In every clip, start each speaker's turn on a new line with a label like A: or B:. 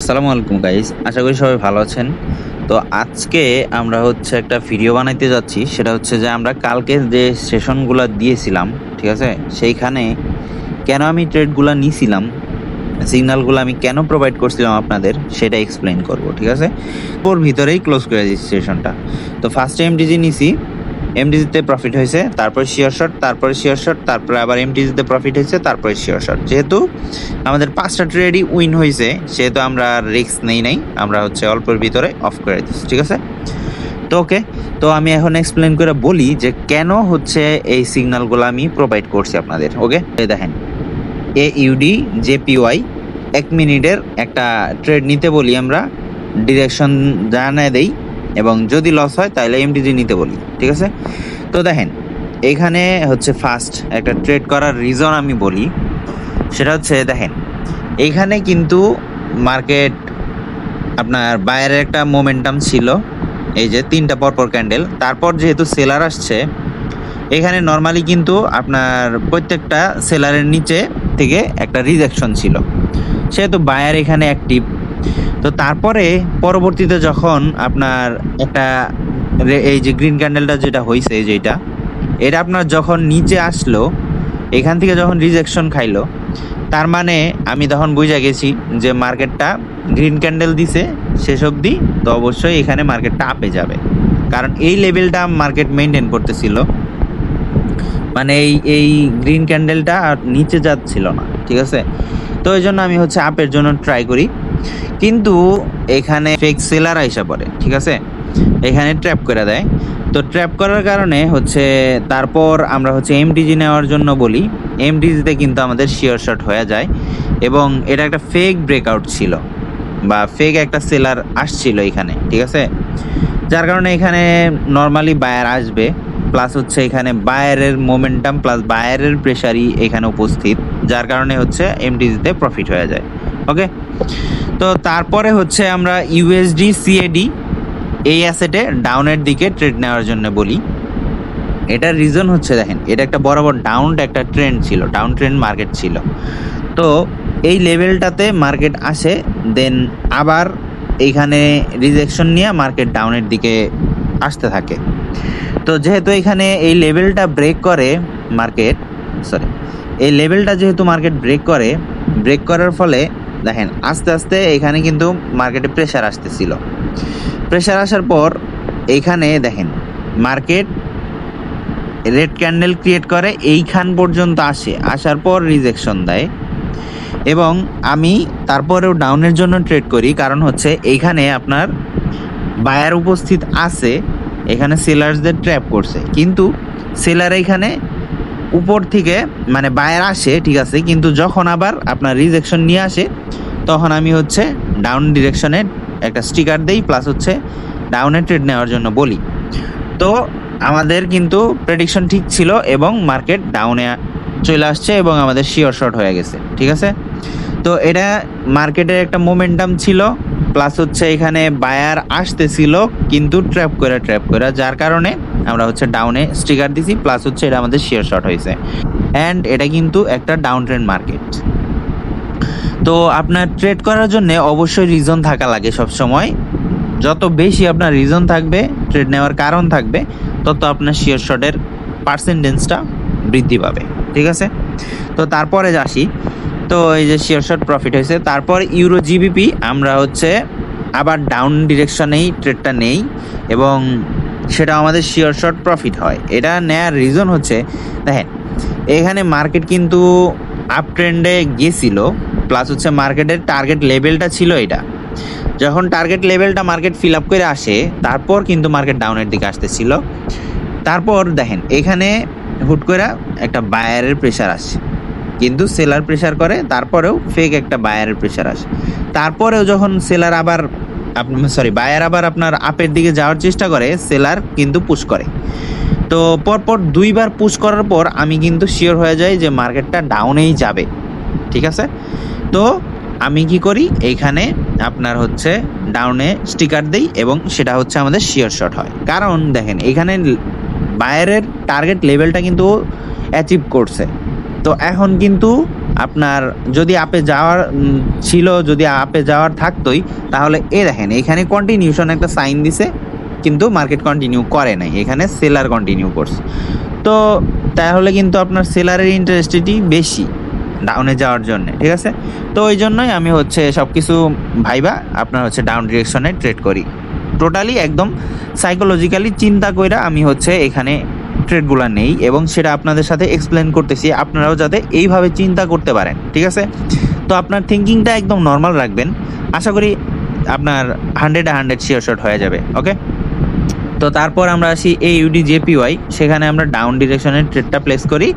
A: আসসালামু আলাইকুম গাইস, আশা করি সবাই ভালো আছেন। তো আজকে আমরা হচ্ছে একটা ভিডিও বানাইতে যাচ্ছি। সেটা হচ্ছে যে আমরা কালকে যে সেশনগুলো দিয়েছিলাম, ঠিক আছে, সেইখানে কেন আমি ট্রেডগুলো নিয়েছিলাম, সিগন্যালগুলো আমি কেন প্রোভাইড করছিলাম আপনাদের, সেটা এক্সপ্লেইন করব, ঠিক আছে। ওর ভিতরেই ক্লোজ করে দিচ্ছি সেশনটা। তো ফার্স্টে এমটিজি নিছি, এমটিজিতে প্রফিট হয়েছে, তারপরে শিওর শট, তারপরে শিওর শট, তারপরে আবার এমটিজিতে প্রফিট হয়েছে, তারপরে শিওর শট। যেহেতু আমাদের 5টা ট্রেডই উইন হয়েছে, সেহেতু আমরা রিস্ক নাই, আমরা হচ্ছে অল্পের ভিতরে অফ করে দিচ্ছি, ঠিক আছে। তো ওকে, তো আমি এখন এক্সপ্লেন করে বলি যে কেন হচ্ছে এই সিগন্যালগুলো আমি প্রোভাইড করছি আপনাদের। ওকে, দেখেন, AUD JPY 1 মিনিটের একটা ট্রেড নিতে বলি, আমরা ডিরেকশন জানায় দেই, এবং যদি লস হয় তাহলে এমটিজি নিতে বলি, ঠিক আছে। তো দেখেন, এখানে হচ্ছে ফার্স্ট একটা ট্রেড করার রিজন আমি বলি, সেটা হচ্ছে দেখেন, এইখানে কিন্তু মার্কেট আপনার বাইরের একটা মোমেন্টাম ছিল, এই যে 3টা পরপর ক্যান্ডেল, তারপর যেহেতু সেলার আসছে, এখানে নর্মালি কিন্তু আপনার প্রত্যেকটা সেলারের নিচে থেকে একটা রিজেকশন ছিল, সেহেতু বায়ার এখানে অ্যাক্টিভ। তো তারপরে পরবর্তীতে যখন আপনার একটা এই যে গ্রিন ক্যান্ডেলটা যেটা হয়েছে, যেটা এটা আপনার যখন নিচে আসলো, এখান থেকে যখন রিজেকশন খাইলো, তার মানে আমি তখন বুঝে গেছি যে মার্কেটটা গ্রিন ক্যান্ডেল দিছে শেষ অবধি, তো অবশ্যই এখানে মার্কেটটা আপে যাবে, কারণ এই লেভেলটা মার্কেট মেনটেন করতেছিল, মানে এই গ্রিন ক্যান্ডেলটা আর নিচে যাচ্ছিল না, ঠিক আছে। তো এই জন্য আমি হচ্ছে আপের জন্য ট্রাই করি, কিন্তু এখানে ফেক সেলার আইসা পড়ে, ঠিক আছে, এখানে ট্র্যাপ করে দেয়। তো ট্র্যাপ করার কারণে হচ্ছে তারপর আমরা হচ্ছে এমটিজি নেওয়ার জন্য বলি, এমটিজিতে কিন্তু আমাদের শিওর শট হয়ে যায়, এবং এটা একটা ফেক ব্রেকআউট ছিল বা ফেক একটা সেলার আসছিল এখানে, ঠিক আছে, যার কারণে এখানে নর্মালি বায়ার আসবে, প্লাস হচ্ছে এখানে বায়ারের মোমেন্টাম প্লাস বায়ারের প্রেশারই এখানে উপস্থিত, যার কারণে হচ্ছে এমটিজিতে প্রফিট হয়ে যায়। ওকে, তো তারপরে হচ্ছে আমরা USD CAD এই অ্যাসেটে ডাউনের দিকে ট্রেড নেওয়ার জন্য বলি। এটার রিজন হচ্ছে দেখেন, এটা একটা বরাবর ডাউন একটা ট্রেন্ড ছিল, ডাউন ট্রেন্ড মার্কেট ছিল। তো এই লেভেলটাতে মার্কেট আসে, দেন আবার এইখানে রিজেকশন নিয়ে মার্কেট ডাউনের দিকে আসতে থাকে। তো যেহেতু এখানে এই লেভেলটা ব্রেক করে মার্কেট, এই লেভেলটা যেহেতু মার্কেট ব্রেক করার ফলে দেখেন আস্তে আস্তে এখানে কিন্তু মার্কেটে প্রেশার আসতেছিল, প্রেশার আসার পর এইখানে দেখেন মার্কেট রেড ক্যান্ডেল ক্রিয়েট করে, এইখান পর্যন্ত আসার পর রিজেকশন দেয়, এবং আমি তারপরেও ডাউনের জন্য ট্রেড করি, কারণ হচ্ছে এইখানে আপনার বায়ার উপস্থিত আছে, এখানে সেলার্সদের ট্র্যাপ করছে, কিন্তু সেলার এখানে উপর থেকে মানে বায়ার আসে, ঠিক আছে, কিন্তু যখন আবার আপনার রিজেকশন নিয়ে আসে, তখন আমি হচ্ছে ডাউন ডিরেকশনে একটা স্টিকার দেই, প্লাস হচ্ছে ডাউনে ট্রেড নেওয়ার জন্য বলি। তো আমাদের কিন্তু প্রেডিকশন ঠিক ছিল, এবং মার্কেট ডাউনে চলে আসছে, এবং আমাদের শিওর শট হয়ে গেছে, ঠিক আছে। তো এটা মার্কেটের একটা মোমেন্টাম ছিল, প্লাস হচ্ছে এখানে বায়ার আসতেছিল, কিন্তু ট্র্যাপ করে, যার কারণে আমরা হচ্ছে ডাউনে স্টিকার দিছি, প্লাস হচ্ছে এটা আমাদের শিওর শট হয়েছে, অ্যান্ড এটা কিন্তু একটা ডাউন ট্রেন্ড মার্কেট। তো আপনার ট্রেড করার জন্য অবশ্যই রিজন থাকা লাগে সব সময়, যত বেশি আপনার রিজন থাকবে, ট্রেড নেওয়ার কারণ থাকবে, তত আপনার শিওর শটের পার্সেন্টেজটা বৃদ্ধি পাবে, ঠিক আছে। তো তারপরে আসি, তো এই যে শিওর শট প্রফিট হয়েছে, তারপর ইউরো জিবিপি আমরা হচ্ছে আবার ডাউন ডিরেকশনেই ট্রেডটা নেই, এবং সেটা আমাদের শিওর শট প্রফিট হয়। এটা নেয়ার রিজন হচ্ছে দেখেন, এখানে মার্কেট কিন্তু আপ ট্রেন্ডে গিয়েছিল, প্লাস হচ্ছে মার্কেটের টার্গেট লেভেলটা ছিল এটা, যখন টার্গেট লেভেলটা মার্কেট ফিল আপ করে আসে, তারপর কিন্তু মার্কেট ডাউনের দিকে আসতেছিল। তারপর দেখেন এখানে হুট করে একটা বায়ারের প্রেশার আসে, কিন্তু সেলার প্রেশার করে, তারপরেও ফেক একটা বায়ারের প্রেশার আসে, তারপরেও যখন সেলার আবার বায়ার আবার আপনার আপের দিকে যাওয়ার চেষ্টা করে, সেলার কিন্তু পুশ করে। তো পরপর 2বার পুশ করার পর আমি কিন্তু শিওর হয়ে যাই যে মার্কেটটা ডাউনেই যাবে, ঠিক আছে। তো আমি কি করি, এইখানে আপনার হচ্ছে ডাউনে স্টিকার দেই, এবং সেটা হচ্ছে আমাদের শিওর শট হয়, কারণ দেখেন এখানে বায়ারের টার্গেট লেভেলটা কিন্তু অ্যাচিভ করছে, তো তো এখন কিন্তু আপনার যদি আপে যাওয়ার ছিল, যদি আপে যাওয়ার থাকতোই, তাহলে দেখেন এখানে কন্টিনিউশন একটা সাইন দিছে, কিন্তু মার্কেট কন্টিনিউ করে নাই, এখানে সেলার কন্টিনিউ করছে। তো তাহলে কিন্তু আপনার সেলারের ইন্টারেস্টটি বেশি ডাউনে যাওয়ার জন্য, ঠিক আছে। তো ওই জন্যই আমি হচ্ছে সব কিছু ভাইবা আপনার হচ্ছে ডাউন ডিরেকশনে ট্রেড করি, টোটালি একদম সাইকোলজিক্যালি চিন্তা কইরা আমি হচ্ছে এখানে ট্রেডগুলো নেই, এবং সেটা আপনাদের সাথে এক্সপ্লেন করতেছি, আপনারাও যাতে এইভাবে চিন্তা করতে পারেন, ঠিক আছে। তো আপনার থিঙ্কিংটা একদম নর্মাল রাখবেন, আশা করি আপনার 100 শিওর শট হয়ে যাবে। ওকে, তো তারপর আমরা আসি AUD/JPY, সেখানে আমরা ডাউন ডিরেকশনের ট্রেডটা প্লেস করি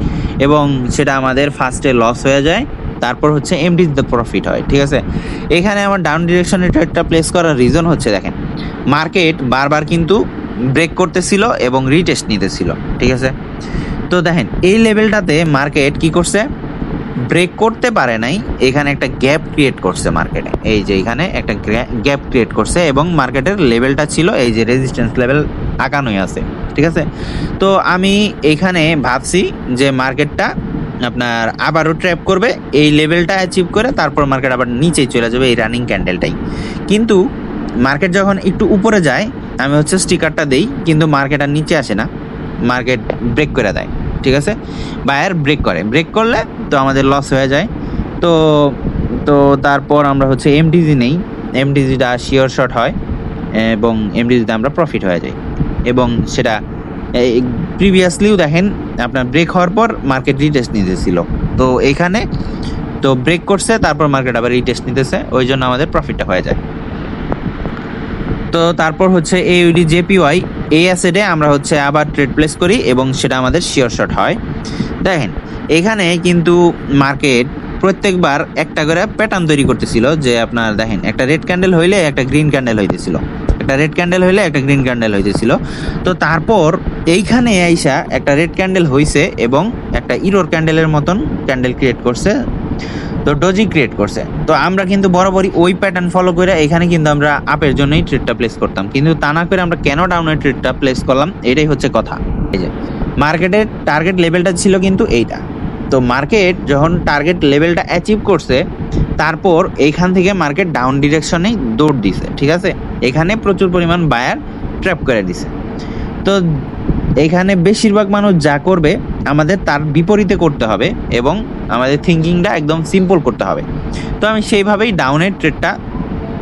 A: এবং সেটা আমাদের ফার্স্টে লস হয়ে যায়, তারপর হচ্ছে এমডিতে প্রফিট হয়, ঠিক আছে। এখানে আমার ডাউন ডিরেকশনের ট্রেডটা প্লেস করার রিজন হচ্ছে, দেখেন মার্কেট বারবার কিন্তু ব্রেক করতেছিল এবং রিটেস্ট নিতেছিল, ঠিক আছে। তো দেখেন এই লেভেলটাতে মার্কেট কি করছে, ব্রেক করতে পারে নাই, এখানে একটা গ্যাপ ক্রিয়েট করছে মার্কেটে, এই যে এখানে একটা গ্যাপ ক্রিয়েট করছে এবং মার্কেটের লেভেলটা ছিল এই যে রেজিস্ট্যান্স লেভেল আঁকানোই আছে, ঠিক আছে। তো আমি এখানে ভাবছি যে মার্কেটটা আপনার আবারও ট্র্যাপ করবে, এই লেভেলটা অ্যাচিভ করে তারপর মার্কেট আবার নিচেই চলে যাবে এই রানিং ক্যান্ডেলটাই। কিন্তু মার্কেট যখন একটু উপরে যায় আমি হচ্ছে স্টিকারটা দেই, কিন্তু মার্কেট আর নিচে আসে না, মার্কেট ব্রেক করে দেয়, ঠিক আছে। বায়ার ব্রেক করলে তো আমাদের লস হয়ে যায়। তো তো তারপর আমরা হচ্ছে এমটিজি নেই, এমটিজিটা শিওর শট হয় এবং এমটিজিতে আমরা প্রফিট হয়ে যাই, এবং সেটা প্রিভিয়াসলিও দেখেন আপনার ব্রেক হওয়ার পর মার্কেট রিটেস্ট নিতেছিল, তো এইখানে তো ব্রেক করছে, তারপর মার্কেট আবার রিটেস্ট নিতেছে, ওই জন্য আমাদের প্রফিটটা হয়ে যায়। তো তারপর হচ্ছে AUD/JPY, এই অ্যাসেটে আমরা হচ্ছে আবার ট্রেড প্লেস করি এবং সেটা আমাদের শিওর শট হয়। দেখেন এখানে কিন্তু মার্কেট প্রত্যেকবার একটা করে প্যাটার্ন তৈরি করতেছিল, যে আপনার দেখেন একটা রেড ক্যান্ডেল হইলে একটা গ্রিন ক্যান্ডেল হইতেছিল, একটা রেড ক্যান্ডেল হইলে একটা গ্রিন ক্যান্ডেল হইতেছিল। তো তারপর এইখানে আইসা একটা রেড ক্যান্ডেল হইছে এবং একটা ইরোর ক্যান্ডেলের মতন ক্যান্ডেল ক্রিয়েট করছে, তো ডজি ক্রিয়েট করছে। তো আমরা কিন্তু বরাবরই ওই প্যাটার্ন ফলো করে এখানে কিন্তু আমরা আপের জন্যই ট্রেডটা প্লেস করতাম, কিন্তু তা না করে আমরা কেন ডাউনের ট্রেডটা প্লেস করলাম, এটাই হচ্ছে কথা। এই যে মার্কেটের টার্গেট লেভেলটা ছিল কিন্তু এইটা, তো মার্কেট যখন টার্গেট লেভেলটা অ্যাচিভ করছে তারপর এইখান থেকে মার্কেট ডাউন ডিরেকশনেই দৌড় দিছে, ঠিক আছে। এখানে প্রচুর পরিমাণ বায়ার ট্র্যাপ করে দিছে। তো এইখানে বেশিরভাগ মানুষ যা করবে আমাদের তার বিপরীতে করতে হবে এবং আমাদের থিঙ্কিংটা একদম সিম্পল করতে হবে। তো আমি সেইভাবেই ডাউনের ট্রেডটা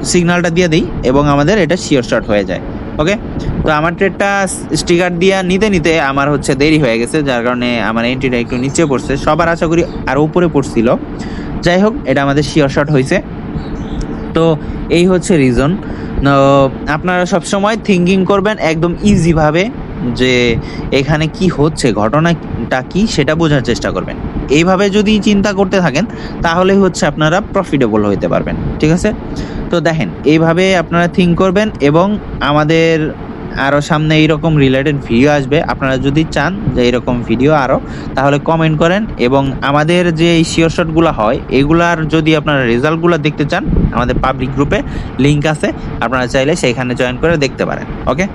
A: সিগন্যালটা দিয়ে দিই এবং আমাদের এটা শিওর শট হয়ে যায়। ওকে, তো আমার ট্রেডটা স্টিকার দিয়ে নিতে আমার হচ্ছে দেরি হয়ে গেছে, যার কারণে আমার এন্ট্রিটা একটু নিচে পড়ছে, সবার আশা করি আরও উপরে পড়ছিল। যাই হোক, এটা আমাদের শিওর শট হয়েছে। তো এই হচ্ছে রিজন। আপনারা সবসময় থিঙ্কিং করবেন একদম ইজিভাবে, যে এখানে কি হচ্ছে, ঘটনাটা কি সেটা বোঝার চেষ্টা করবেন। এইভাবে যদি চিন্তা করতে থাকেন তাহলে হচ্ছে আপনারা প্রফিটেবল হইতে পারবেন, ঠিক আছে। তো দেখেন এইভাবে আপনারা থিঙ্ক করবেন, এবং আমাদের আরও সামনে এইরকম রিলেটেড ভিডিও আসবে। আপনারা যদি চান যে এরকম ভিডিও আরও, তাহলে কমেন্ট করেন, এবং আমাদের যে এই শিওর শটগুলো হয় এগুলার যদি আপনারা রেজাল্টগুলো দেখতে চান, আমাদের পাবলিক গ্রুপে লিঙ্ক আছে, আপনারা চাইলে সেইখানে জয়েন করে দেখতে পারেন। ওকে।